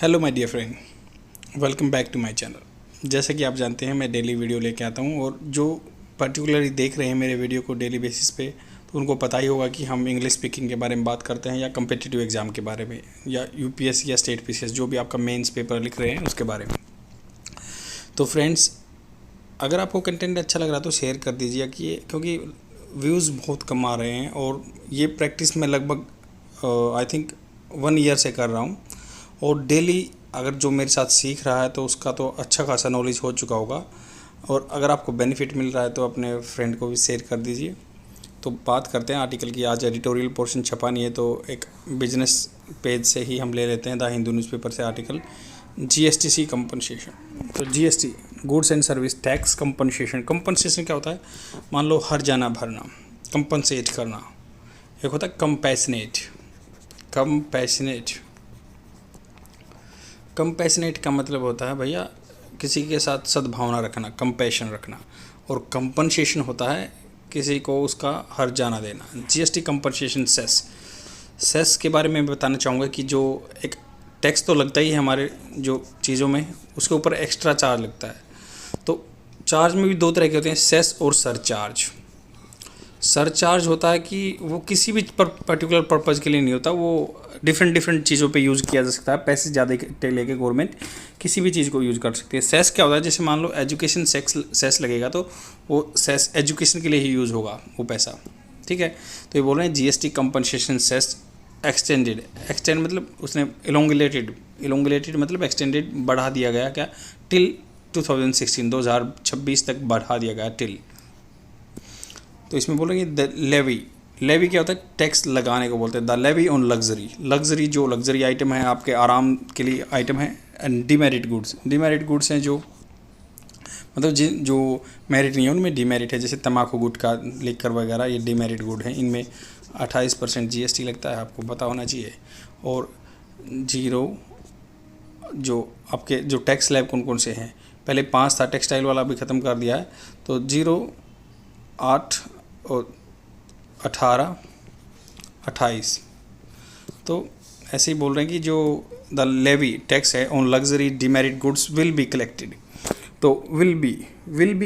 Hello my dear friend, welcome back to my channel. जैसे कि आप जानते हैं मैं डेली वीडियो लेके आता हूं और जो पर्टिकुलरली देख रहे हैं मेरे वीडियो को डेली बेसिस पे तो उनको पता ही होगा कि हम इंग्लिश स्पीकिंग के बारे में बात करते हैं या कम्पिटिटिव एग्ज़ाम के बारे में या यूपीएससी या स्टेट पीसीएस जो भी आपका मेंस पेपर लिख रहे हैं उसके बारे में। तो फ्रेंड्स, अगर आपको कंटेंट अच्छा लग रहा है तो शेयर कर दीजिए कि क्योंकि व्यूज़ बहुत कम आ रहे हैं और ये प्रैक्टिस मैं लगभग आई थिंक 1 ईयर से कर रहा हूँ और डेली अगर जो मेरे साथ सीख रहा है तो उसका तो अच्छा खासा नॉलेज हो चुका होगा और अगर आपको बेनिफिट मिल रहा है तो अपने फ्रेंड को भी शेयर कर दीजिए। तो बात करते हैं आर्टिकल की। आज एडिटोरियल पोर्शन छपा नहीं है तो एक बिजनेस पेज से ही हम ले लेते हैं, द हिंदू न्यूज़पेपर से आर्टिकल जीएसटीसी कंपनसेशन। तो GST goods and service tax compensation. Compensation क्या होता है? मान लो हर जाना भरना, कंपनसेट करना। एक होता है कंपैशनेट। कंपैशनेट का मतलब होता है भैया किसी के साथ सद्भावना रखना, कंपैशन रखना। और कंपनसेशन होता है किसी को उसका हर जाना देना। जीएसटी कंपनसेशन सेस के बारे में बताना चाहूँगा कि जो एक टैक्स तो लगता ही है हमारे जो चीज़ों में, उसके ऊपर एक्स्ट्रा चार्ज लगता है। तो चार्ज में भी 2 तरह के होते हैं, सेस और सरचार्ज। सरचार्ज होता है कि वो किसी भी पर्टिकुलर पर्पज़ के लिए नहीं होता, वो डिफरेंट चीज़ों पे यूज़ किया जा सकता है। पैसे ज़्यादा लेके गवर्नमेंट किसी भी चीज़ को यूज़ कर सकती है। सेस क्या होता है? जैसे मान लो एजुकेशन सेस लगेगा तो वो सेस एजुकेशन के लिए ही यूज़ होगा वो पैसा, ठीक है। तो ये बोल रहे हैं जीएसटी कंपनसेशन सेस एक्सटेंड मतलब उसने इलोंगुलेटेड मतलब एक्सटेंडेड, बढ़ा दिया गया क्या, टिल 2026 तक बढ़ा दिया गया टिल। तो इसमें बोलेंगे द लेवी क्या होता है? टैक्स लगाने को बोलते हैं। द लेवी ऑन लग्जरी जो लग्जरी आइटम है, आपके आराम के लिए आइटम है। एंड डिमेरिट गुड्स हैं जो मतलब जो मेरिट नहीं है उनमें डिमेरिट है, जैसे तम्बाकू गुटखा लिकर वगैरह, ये डिमेरिट गुड हैं। इनमें 28% जीएसटी लगता है, आपको पता होना चाहिए। और 0 जो आपके जो टैक्स स्लैब कौन कौन से हैं, पहले 5 था, टेक्सटाइल वाला भी ख़त्म कर दिया है। तो 0, 8 और 18, 28। तो ऐसे ही बोल रहे हैं कि जो द लेवी टैक्स है on luxury demerit goods will be collected. तो विल बी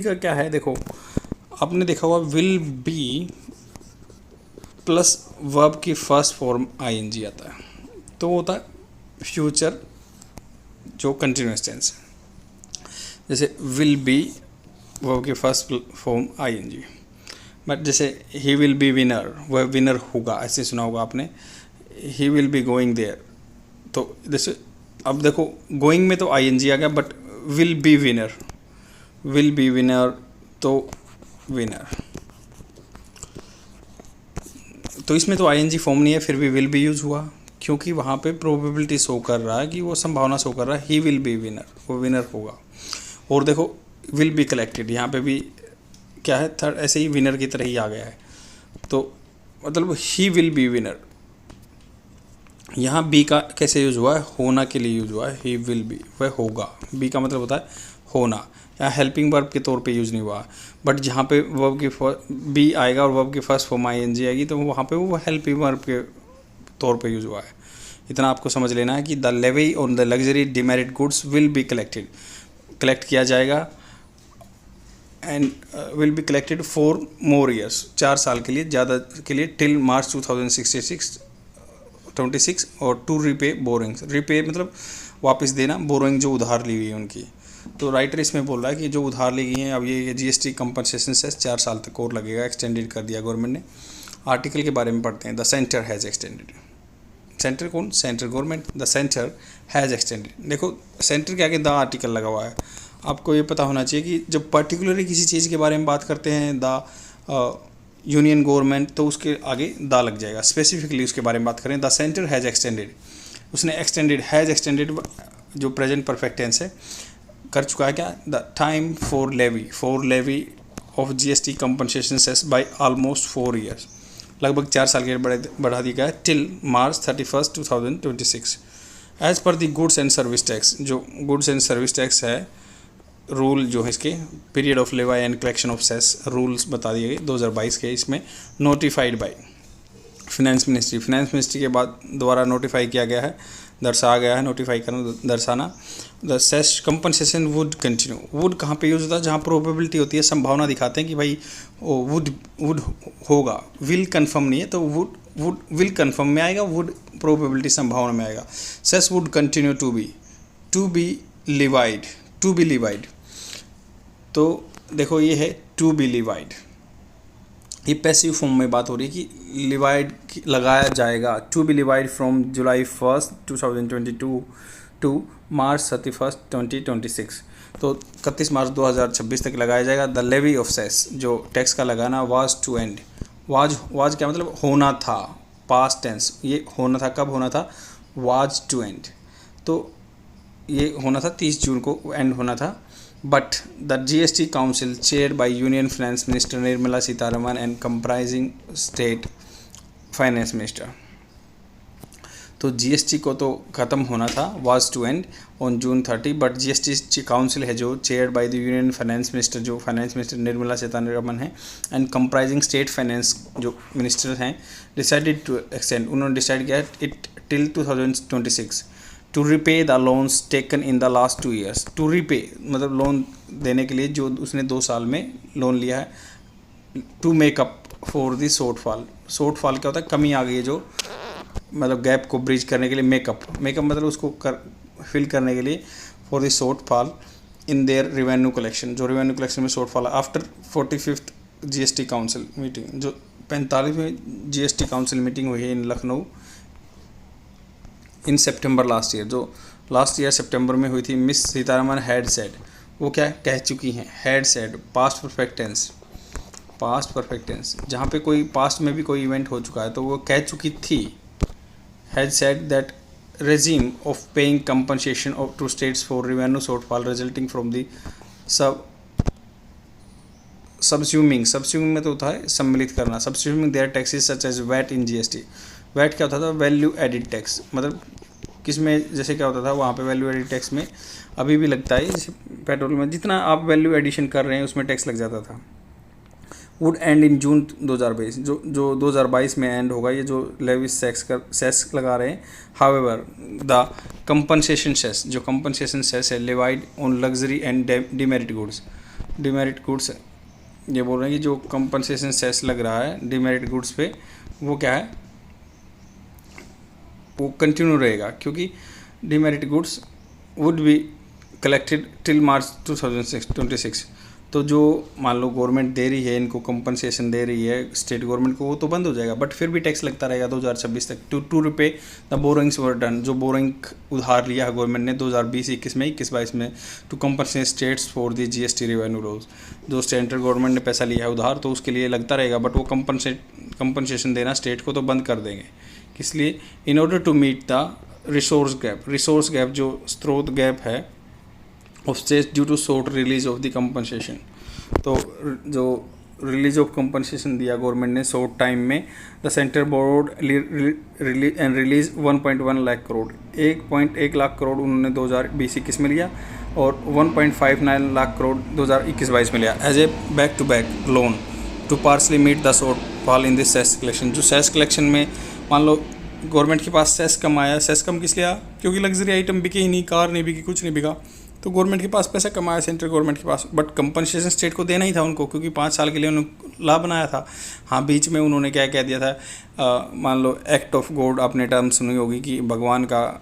का क्या है? देखो, आपने देखा हुआ विल बी प्लस वर्ब की फर्स्ट फॉर्म आईएनजी आता है, तो होता है फ्यूचर जो कंटिन्यूअस टेंस है। जैसे विल बी वर्ब की फर्स्ट फॉर्म आईएनजी। बट जैसे ही विल बी विनर, वह विनर होगा, ऐसे सुना होगा आपने। He will be going there, तो जैसे अब देखो गोइंग में तो आईएनजी आ गया, बट विल बी विनर तो विनर। तो इसमें तो आईएनजी फॉर्म नहीं है, फिर भी विल बी यूज हुआ क्योंकि वहाँ पे प्रोबेबिलिटी शो कर रहा है कि वो संभावना शो कर रहा है ही विल बी विनर, वो विनर होगा। और देखो विल बी कलेक्टेड, यहाँ पे भी क्या है, थर्ड ऐसे ही विनर की तरह ही आ गया है। तो मतलब ही विल बी विनर, यहाँ बी का कैसे यूज़ हुआ है? होना के लिए यूज़ हुआ है। ही विल बी, वह होगा। बी का मतलब होता है होना, यहाँ हेल्पिंग वर्ब के तौर पे यूज़ नहीं हुआ। बट जहाँ पे वर्ब की बी आएगा और वर्ब की फर्स्ट फॉर्म आईएनजी आएगी तो वहाँ पे वो हेल्पिंग वर्ब के तौर पे यूज़ हुआ है। इतना आपको समझ लेना है कि the levy on the luxury demerit goods will be collect किया जाएगा and will be collected for more years, 4 साल के लिए, ज़्यादा के लिए, टिल मार्च 2026 और टू रिपे बोरिंग्स। रिपे मतलब वापस देना, बोरिंग जो उधार ली हुई है उनकी। तो राइटर इसमें बोल रहा है कि जो उधार ली गई हैं अब ये जीएसटी कंपनसेशन सेस 4 साल तक और लगेगा, एक्सटेंडेड कर दिया गवर्नमेंट ने। आर्टिकल के बारे में पढ़ते हैं। The centre has extended. Centre कौन? Centre government. The centre has extended. देखो सेंटर के आगे द आर्टिकल लगा हुआ है। आपको ये पता होना चाहिए कि जब पर्टिकुलरली किसी चीज़ के बारे में बात करते हैं, द यूनियन गवर्नमेंट, तो उसके आगे दा लग जाएगा। स्पेसिफिकली उसके बारे में बात करें, द सेंटर हैज़ एक्सटेंडेड, उसने एक्सटेंडेड, हैज़ एक्सटेंडेड जो प्रेजेंट परफेक्ट टेंस है कर चुका है क्या, the time for levy of GST compensation cess by almost 4 years, लगभग 4 साल के लिए बढ़ा दिया गया है, till March 31, 2026। As per the goods and service tax, जो गुड्स एंड सर्विस टैक्स है रूल जो है इसके, period of levy and collection of cess rules बता दिए गए 2022 के। इसमें नोटिफाइड बाय फाइनेंस मिनिस्ट्री के बाद दोबारा नोटिफाई किया गया है दर्शाया गया है, नोटिफाई करना, दर्शाना। The cess compensation would continue. Would कहाँ पे यूज होता है? जहाँ प्रोबेबिलिटी होती है, संभावना दिखाते हैं कि भाई वुड वुड होगा। विल कन्फर्म नहीं है तो वुड विल कन्फर्म में आएगा, वुड प्रोबेबिलिटी संभावना में आएगा। Cess would continue to be levied, to be levied. तो देखो ये है टू बी लिवाइड, ये पैसिव फॉर्म में बात हो रही है कि लिवाइड लगाया जाएगा। To be levied from July 1 2022 to March 31 2026। तो 31 मार्च 2026 तक लगाया जाएगा। द लेवी ऑफ सेस, जो टैक्स का लगाना, वाज टू एंड। वाज क्या मतलब? होना था, पास्ट टेंस। ये होना था, कब होना था? Was to end. तो ये होना था 30 जून को, एंड होना था। But the GST council chaired by union finance minister Nirmala Sitharaman and comprising state finance minister. तो GST को तो ख़त्म होना था, was to end on June 30, but GST council है जो chaired by the union finance minister, जो फाइनेंस मिनिस्टर निर्मला सीतारमन है, एंड कंप्राइजिंग स्टेट फाइनेंस जो मिनिस्टर हैं, डिसाइडेड टू एक्सटेंड, उन्होंने डिसाइड किया it till 2026 to repay the loans taken in the last 2 years। To repay मतलब loan देने के लिए जो उसने 2 साल में लोन लिया है। To make up for the shortfall. Shortfall क्या होता है? कमी आ गई है जो, मतलब गैप को ब्रिज करने के लिए। मेकअप मतलब उसको फिल करने के लिए। For the shortfall in their revenue collection, जो रेवेन्यू कलेक्शन में shortfall. After 45th GST council meeting, जो 45वीं GST काउंसिल मीटिंग हुई है इन लखनऊ इन सितंबर लास्ट ईयर, जो लास्ट ईयर सितंबर में हुई थी, मिस सीतारमन हैड सेड, वो क्या कह चुकी हैं? Had said, past perfect tense, past perfect tense. जहाँ पे कोई पास्ट में भी कोई इवेंट हो चुका है तो वो कह चुकी थी। Had said that regime of paying compensation to states for revenue shortfall resulting from the subsuming में तो होता है सम्मिलित करना, subsuming their taxes such as VAT in GST। VAT क्या होता था? Value added tax. मतलब किस में, जैसे क्या होता था वहाँ पे वैल्यू एडिड टैक्स में अभी भी लगता है, जैसे पेट्रोल में जितना आप वैल्यू एडिशन कर रहे हैं उसमें टैक्स लग जाता था। वुड एंड इन जून 2022, जो 2022 में एंड होगा ये जो लेवी सेस लगा रहे हैं। हाउएवर द कंपनसेशन सेस, जो कंपनसेशन सेस है levied on luxury and demerit goods. Demerit goods ये बोल रहे हैं कि जो कंपनसेशन सेस लग रहा है डिमेरिट गुड्स पे, वो क्या है? वो कंटिन्यू रहेगा, क्योंकि demerit goods would be collected till March 2026। तो जो मान लो गवर्नमेंट दे रही है इनको, कंपनसेशन दे रही है स्टेट गवर्नमेंट को, वो तो बंद हो जाएगा, बट फिर भी टैक्स लगता रहेगा 2026 तक। To repay the borrowings were done, जो बोरोइंग उधार लिया है गवर्नमेंट ने 2020-21 में, 21-22 में, to compensate states for the GST revenue loss. जो सेंट्रल गवर्नमेंट ने पैसा लिया है उधार तो उसके लिए लगता रहेगा, बट वो कंपनसेशन देना स्टेट को तो बंद कर देंगे। इसलिए in order to meet the resource gap जो स्रोत गैप है of state due to short release of the compensation. तो जो रिलीज ऑफ कंपनसेशन दिया गवर्नमेंट ने शॉर्ट टाइम में, the centre borrowed release 1.1 lakh crore, 1.1 lakh crore उन्होंने 2020-21 में लिया और 1.59 लाख करोड़ 2021-22 में लिया as a back to back loan to partly meet the shortfall in this cess collection. जो सेस कलेक्शन में मान लो गवर्नमेंट के पास सेस कम आया, सेस कम किस लिया? क्योंकि लग्जरी आइटम बिके ही नहीं, कार नहीं बिकी, कुछ नहीं बिका, तो गवर्नमेंट के पास पैसा कमाया सेंट्रल गवर्नमेंट के पास, बट कंपनसेशन स्टेट को देना ही था उनको, क्योंकि 5 साल के लिए उन्होंने लाभ बनाया था। हाँ, बीच में उन्होंने क्या कह दिया था, मान लो एक्ट ऑफ गॉड, आपने टर्म सुनी होगी कि भगवान का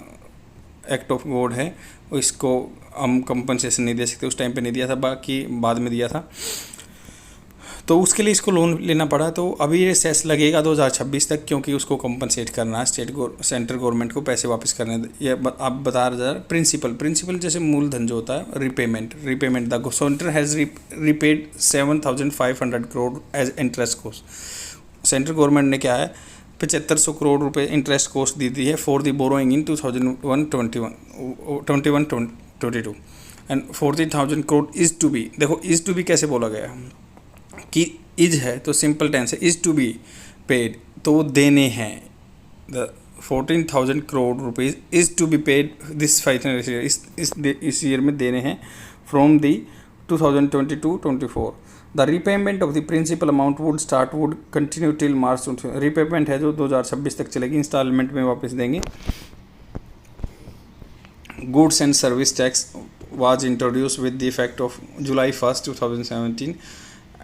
एक्ट ऑफ गॉड है, इसको हम कंपनसेशन नहीं दे सकते, उस टाइम पे नहीं दिया था, बाकी बाद में दिया था, तो उसके लिए इसको लोन लेना पड़ा। तो अभी ये सेस लगेगा 2026 तक, क्योंकि उसको कंपनसेट करना है सेंट्रल गवर्नमेंट को, पैसे वापस करने। ये आप बता रहे हैं प्रिंसिपल जैसे मूलधन जो होता है, repayment the centre has repaid 7,500 crore as interest cost. Central government ने क्या है 7500 करोड़ रुपए इंटरेस्ट कॉस्ट दी थी है for the borrowing in 2021-22 and 40,000 crore is to be. देखो इज़ टू बी कैसे बोला गया कि इज है तो सिंपल टेंस है, इज टू बी पेड तो वो देने हैं। The 14,000 crore rupees is to be paid this financial year, इस ईयर में देने हैं from the 2022-24। The repayment of the principal amount would continue till March. Repayment है जो 2026 तक चलेगी, इंस्टॉलमेंट में वापस देंगे। goods and service tax was introduced with the effect of July 1st 2017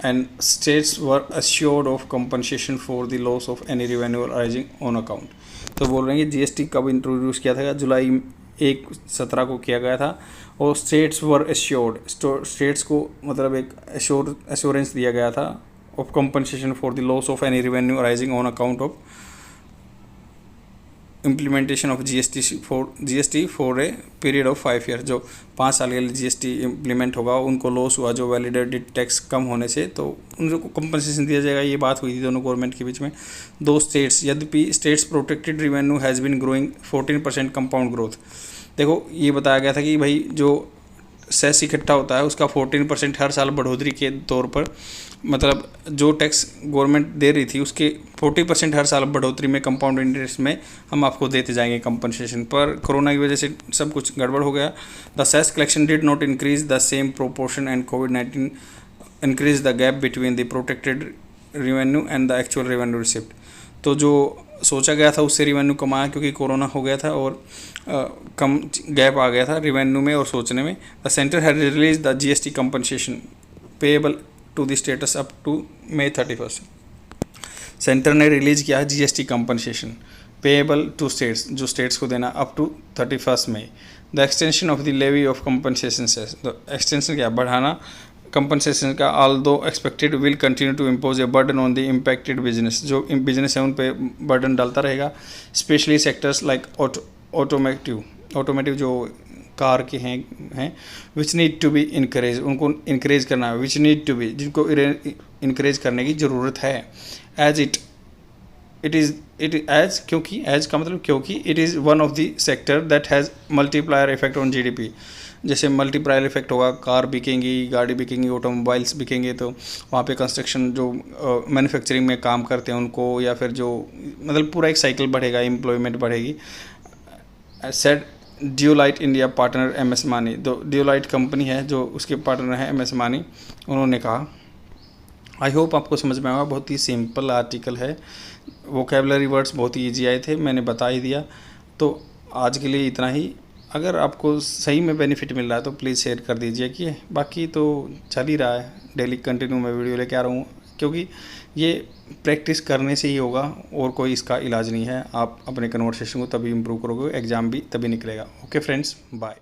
and states were assured of compensation for the loss of any revenue arising on account। तो बोल रहे हैं कि जीएसटी कब इंट्रोड्यूस किया था, जुलाई 1/17 को किया गया था और स्टेट्स वर एश्योर्ड, स्टेट्स को मतलब एक एश्योरेंस दिया गया था of compensation for the loss of any revenue arising on account of implementation of GST for a period of 5 year. जो 5 साल के लिए जीएसटी इम्प्लीमेंट होगा उनको लॉस हुआ जो वैलिडेटेड टैक्स कम होने से, तो उनको कंपनसेशन दिया जाएगा। ये बात हुई थी दोनों गवर्नमेंट के बीच में। 2 स्टेट्स, यद्यपि states protected revenue has been growing 14% compound growth. देखो ये बताया गया था कि भाई जो सेस इकट्ठा होता है उसका 14% हर साल बढ़ोतरी के तौर पर, मतलब जो टैक्स गवर्नमेंट दे रही थी उसके 40% हर साल बढ़ोतरी में कंपाउंड इंटरेस्ट में हम आपको देते जाएंगे कंपनसेशन। पर कोरोना की वजह से सब कुछ गड़बड़ हो गया। The cess collection did not increase the same proportion and कोविड-19 increase the gap between the protected revenue and the actual revenue receipt. तो जो सोचा गया था उससे रेवेन्यू कम आया क्योंकि कोरोना हो गया था और कम गैप आ गया था रेवेन्यू में और सोचने में। The centre had release the GST compensation payable to the states up to May 31। Centre ने रिलीज किया है GST compensation payable to states, जो स्टेट्स को देना अप टू 31 मई। The extension of the levy of compensation cess, the extension क्या बढ़ाना compensation का, although expected will continue to impose a burden on the impacted business, जो business है उन पे बर्डन डालता रहेगा। स्पेशली सेक्टर्स लाइक ऑटोमेटिव जो कार के हैं which need to be encourage, उनको इनकरेज करना है, विच नीड टू बी, जिनको इनकरेज करने की ज़रूरत है। एज इट इज़ एज, क्योंकि एज का मतलब क्योंकि it is one of the sector that has multiplier effect on GDP. जैसे मल्टीप्लायर इफेक्ट होगा, कार बिकेंगी, गाड़ी बिकेंगी, ऑटोमोबाइल्स बिकेंगे, तो वहाँ पे कंस्ट्रक्शन जो मैन्युफैक्चरिंग में काम करते हैं उनको, या फिर जो मतलब पूरा एक साइकिल बढ़ेगा, एम्प्लॉयमेंट बढ़ेगी। सेड ड्यूलाइट इंडिया पार्टनर MS मानी, तो ड्यूलाइट कंपनी है जो उसके पार्टनर है MS मानी, उन्होंने कहा। आई होप आपको समझ में आया। बहुत ही सिंपल आर्टिकल है, वोकेबलरी वर्ड्स बहुत ही ईजी आए थे, मैंने बता ही दिया। तो आज के लिए इतना ही। अगर आपको सही में बेनिफिट मिल रहा है तो प्लीज़ शेयर कर दीजिए। कि बाकी तो चल ही रहा है, डेली कंटिन्यू मैं वीडियो लेके आ रहा हूँ, क्योंकि ये प्रैक्टिस करने से ही होगा और कोई इसका इलाज नहीं है। आप अपने कन्वर्सेशन को तभी इम्प्रूव करोगे, एग्ज़ाम भी तभी निकलेगा। Okay friends, bye.